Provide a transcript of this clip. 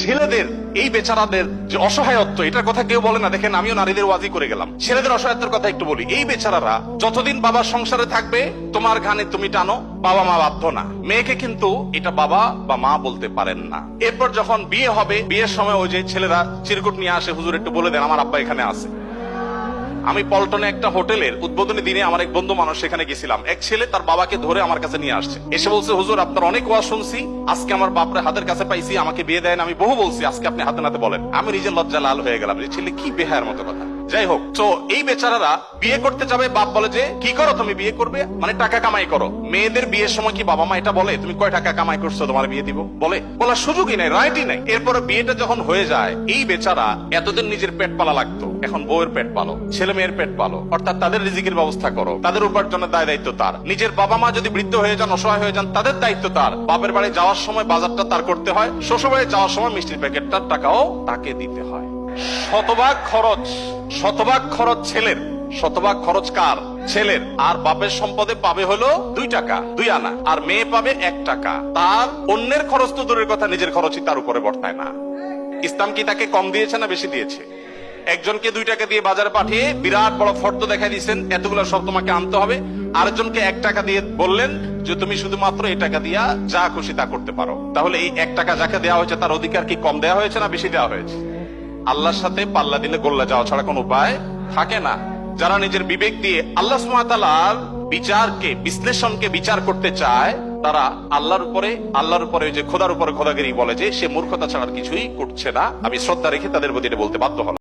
ছেলেদের এই বেচারাদের যে অসহায়ত্ব, এটার কথা কেউ বলে না। দেখেন, আমিও নারীদের ওয়াজি করে গেলাম, ছেলেদের অসহায়ত্বের কথা একটু বলি। এই বেচারারা যতদিন বাবার সংসারে থাকবে, তোমার ঘানে তুমি টানো, বাবা মা বাধ্য না। মেয়েকে কিন্তু এটা বাবা বা মা বলতে পারেন না। এরপর যখন বিয়ে হবে, বিয়ের সময় ওই যে ছেলেরা চিরকুট নিয়ে আসে, হুজুর একটু বলে দেন আমার আব্বা এখানে আছে। আমি পল্টনে একটা হোটেলের উদ্বোধনী দিনে আমার এক বন্ধু মানুষ সেখানে গেছিলাম। এক ছেলে তার বাবাকে ধরে আমার কাছে নিয়ে আসছে, এসে বলছে, হুজুর আপনার অনেক ওয়াজ শুনছি, আজকে আমার বাপরে হাতের কাছে পাইছি, আমাকে বিয়ে দেন। আমি বহু বলছি, আজকে আপনি হাতে নাতে বলেন। আমি নিজের লজ্জা লাল হয়ে গেলাম, যে ছেলে কি বেহায়ার মতো কথা। যাই হোক, তো এই বেচারারা বিয়ে করতে যাবে, বাপ বলে যে কি করো তুমি, বিয়ে করবে মানে টাকা কামাই করো। মেয়েদের বিয়ের সময় কি বাবা মা এটা বলে তুমি কয় টাকা কামাই করছো তোমার বিয়ে দিব? বলার সুযোগই নাই, রাইটই নাই। এরপরে বিয়েটা যখন হয়ে যায়, এই বেচারা এতদিন নিজের পেট পালা লাগতো, এখন বউয়ের পেট পালো, ছেলে মেয়ের পেট পালো, অর্থাৎ তাদের রিজিকের ব্যবস্থা করো, তাদের উপার্জনের দায় দায়িত্ব তার। নিজের বাবা মা যদি বৃদ্ধ হয়ে যান, অসহায় হয়ে যান, তাদের দায়িত্ব তার। বাপের বাড়ি যাওয়ার সময় বাজারটা তার করতে হয়, শ্বশুর বাড়ি যাওয়ার সময় মিষ্টির প্যাকেটটার টাকাও তাকে দিতে হয়। শতভাগ খরচ ছেলের, শতভাগ খরচ কার? ছেলের। আর বাপের সম্পদে পাবে হলো 2 টাকা, 2 আনা, আর মেয়ে পাবে 1 টাকা। তার অন্যের খরচ তো দূরের কথা, নিজের খরচই তার উপরে বর্তায় না। ইসলাম কি তাকে কম দিয়েছে না বেশি দিয়েছে? একজনকে 2 টাকা দিয়ে বাজারে পাঠিয়ে বিরাট বড় ফর্দ দেখাই দিয়েছেন, এতগুলো সব তোমাকে আনতে হবে। আরেকজনকে 1 টাকা দিয়ে বললেন যে তুমি শুধুমাত্র এই টাকা দিয়া যা খুশি তা করতে পারো। তাহলে এই 1 টাকা যাকে দেওয়া হয়েছে তার অধিকার কি কম দেওয়া হয়েছে না বেশি দেওয়া হয়েছে? আল্লাহর সাথে পাল্লা দিলে গোল্লা যাওয়া ছাড়া কোনো উপায় থাকে না। যারা নিজের বিবেক দিয়ে আল্লাহ সুবহানাহু ওয়া তাআলার বিচারকে, বিশ্লেষণকে বিচার করতে চায়, তারা আল্লাহর উপরে যে খোদার উপরে খোদাগিরি বলে, যে সে মূর্খতা ছাড়া কিছুই করছে না। আমি শ্রদ্ধা রেখে তাদের প্রতি বলতে বাধ্য হলাম।